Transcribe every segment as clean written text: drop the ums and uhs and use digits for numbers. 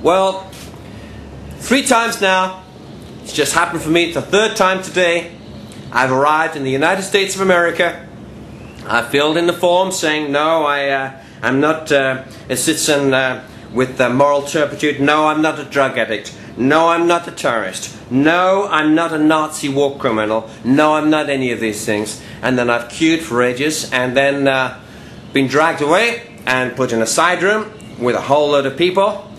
Well, 3 times now. It's just happened for me. It's the 3rd time today. I've arrived in the United States of America. I filled in the form saying, no, I'm not a citizen with moral turpitude. No, I'm not a drug addict. No, I'm not a terrorist. No, I'm not a Nazi war criminal. No, I'm not any of these things. And then I've queued for ages and then been dragged away and put in a side room with a whole load of people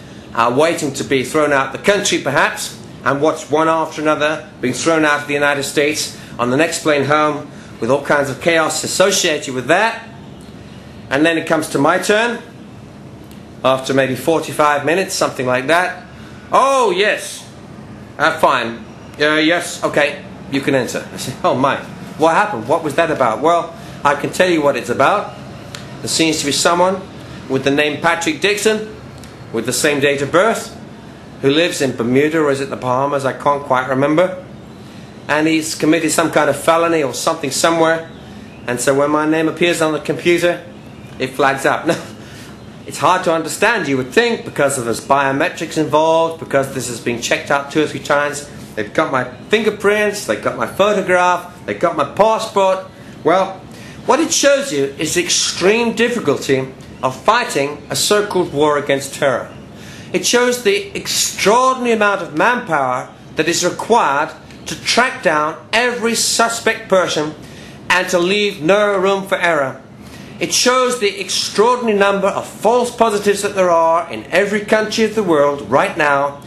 waiting to be thrown out the country perhaps, and watched one after another being thrown out of the United States on the next plane home with all kinds of chaos associated with that. And then it comes to my turn after maybe 45 minutes, something like that. Oh yes, fine, yes, okay, you can enter. I said, oh my, what happened? What was that about? Well, I can tell you what it's about. There seems to be someone with the name Patrick Dixon, with the same date of birth, who lives in Bermuda, or is it the Bahamas? I can't quite remember. And he's committed some kind of felony or something somewhere. And so when my name appears on the computer, it flags up. Now, it's hard to understand, you would think, because there's biometrics involved, because this has been checked out 2 or 3 times. They've got my fingerprints, they've got my photograph, they've got my passport. Well, what it shows you is the extreme difficulty of fighting a so-called war against terror. It shows the extraordinary amount of manpower that is required to track down every suspect person and to leave no room for error. It shows the extraordinary number of false positives that there are in every country of the world right now,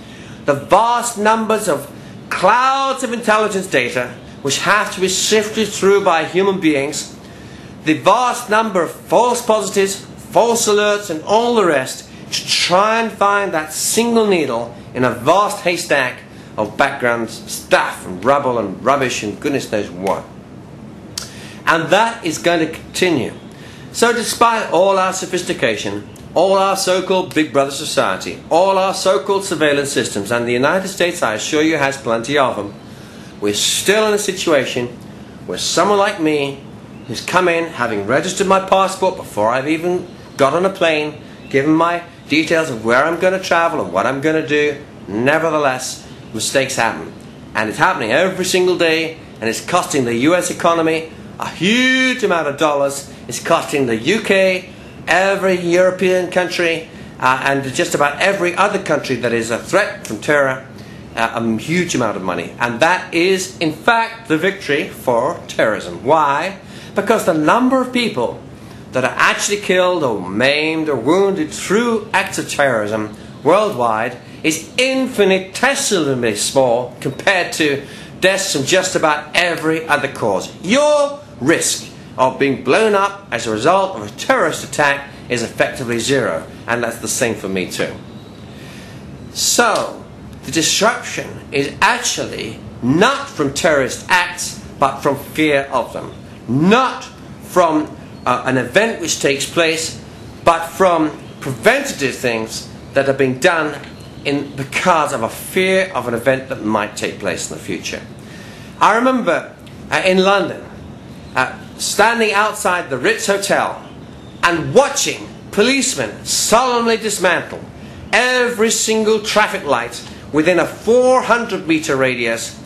the vast numbers of clouds of intelligence data which have to be sifted through by human beings, the vast number of false positives, false alerts and all the rest to try and find that single needle in a vast haystack of background stuff and rubble and rubbish and goodness knows what. And that is going to continue. So despite all our sophistication, all our so-called Big Brother society, all our so-called surveillance systems, and the United States, I assure you, has plenty of them, we're still in a situation where someone like me, who's come in having registered my passport before I've even got on a plane, given my details of where I'm going to travel and what I'm going to do, nevertheless, mistakes happen. And it's happening every single day, and it's costing the US economy a huge amount of dollars. It's costing the UK, every European country, and just about every other country that is a threat from terror, a huge amount of money. And that is, in fact, the victory for terrorism. Why? Because the number of people that are actually killed or maimed or wounded through acts of terrorism worldwide is infinitesimally small compared to deaths from just about every other cause. Your risk of being blown up as a result of a terrorist attack is effectively 0, and that's the same for me too. So, the disruption is actually not from terrorist acts, but from fear of them. Not from an event which takes place, but from preventative things that are being done because of a fear of an event that might take place in the future. I remember in London, standing outside the Ritz Hotel and watching policemen solemnly dismantle every single traffic light within a 400-meter radius,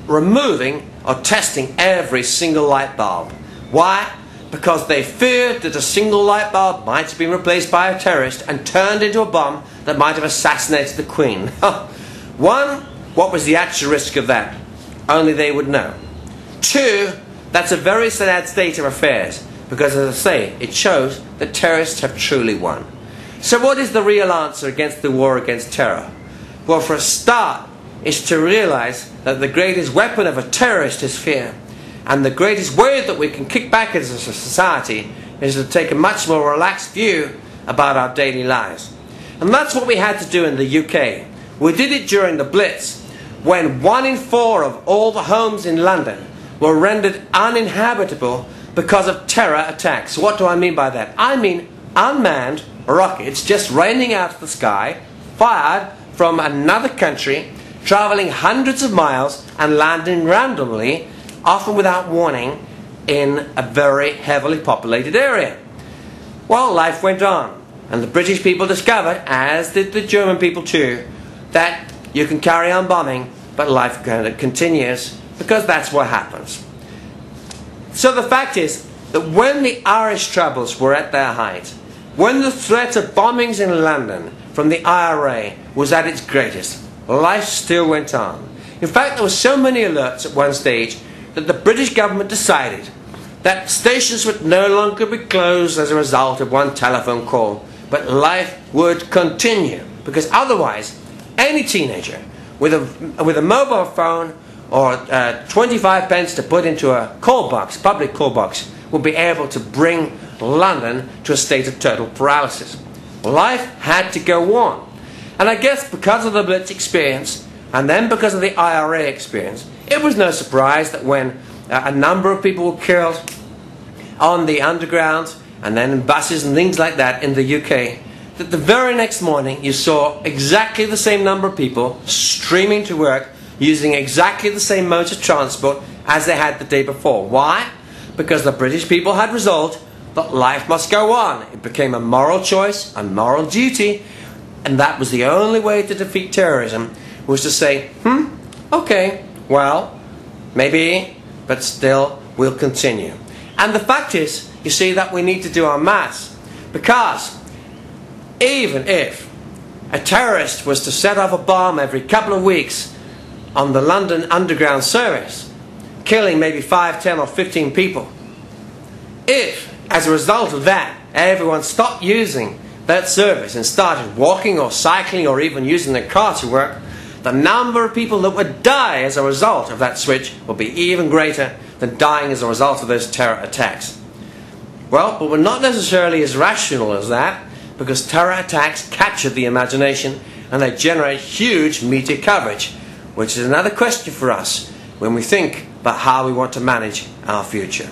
removing or testing every single light bulb. Why? Because they feared that a single light bulb might have been replaced by a terrorist and turned into a bomb that might have assassinated the Queen. One, what was the actual risk of that? Only they would know. 2, that's a very sad state of affairs, because as I say, it shows that terrorists have truly won. So what is the real answer against the war against terror? Well, for a start, is to realize that the greatest weapon of a terrorist is fear. And the greatest way that we can kick back as a society is to take a much more relaxed view about our daily lives. And that's what we had to do in the UK. We did it during the Blitz, when 1 in 4 of all the homes in London were rendered uninhabitable because of terror attacks. What do I mean by that? I mean unmanned rockets just raining out of the sky, fired from another country, traveling hundreds of miles and landing randomly, often without warning, in a very heavily populated area. Well, life went on. And the British people discovered, as did the German people too, that you can carry on bombing, but life continues, because that's what happens. So the fact is that when the Irish troubles were at their height, when the threat of bombings in London from the IRA was at its greatest, life still went on. In fact, there were so many alerts at one stage that the British government decided that stations would no longer be closed as a result of one telephone call, but life would continue, because otherwise any teenager with a mobile phone or 25 pence to put into a call box, public call box, will be able to bring London to a state of total paralysis. Life had to go on. And I guess because of the Blitz experience, and then because of the IRA experience, it was no surprise that when a number of people were killed on the underground and then in buses and things like that in the UK, that the very next morning you saw exactly the same number of people streaming to work using exactly the same modes of transport as they had the day before. Why? Because the British people had resolved that life must go on. It became a moral choice, a moral duty, and that was the only way to defeat terrorism, was to say, okay, well, maybe, but still we'll continue. And the fact is, you see, that we need to do our maths, because even if a terrorist was to set off a bomb every couple of weeks on the London Underground service, killing maybe 5, 10 or 15 people, if, as a result of that, everyone stopped using that service and started walking or cycling or even using their car to work, the number of people that would die as a result of that switch would be even greater than dying as a result of those terror attacks. Well, but we're not necessarily as rational as that, because terror attacks capture the imagination and they generate huge media coverage, which is another question for us when we think about how we want to manage our future.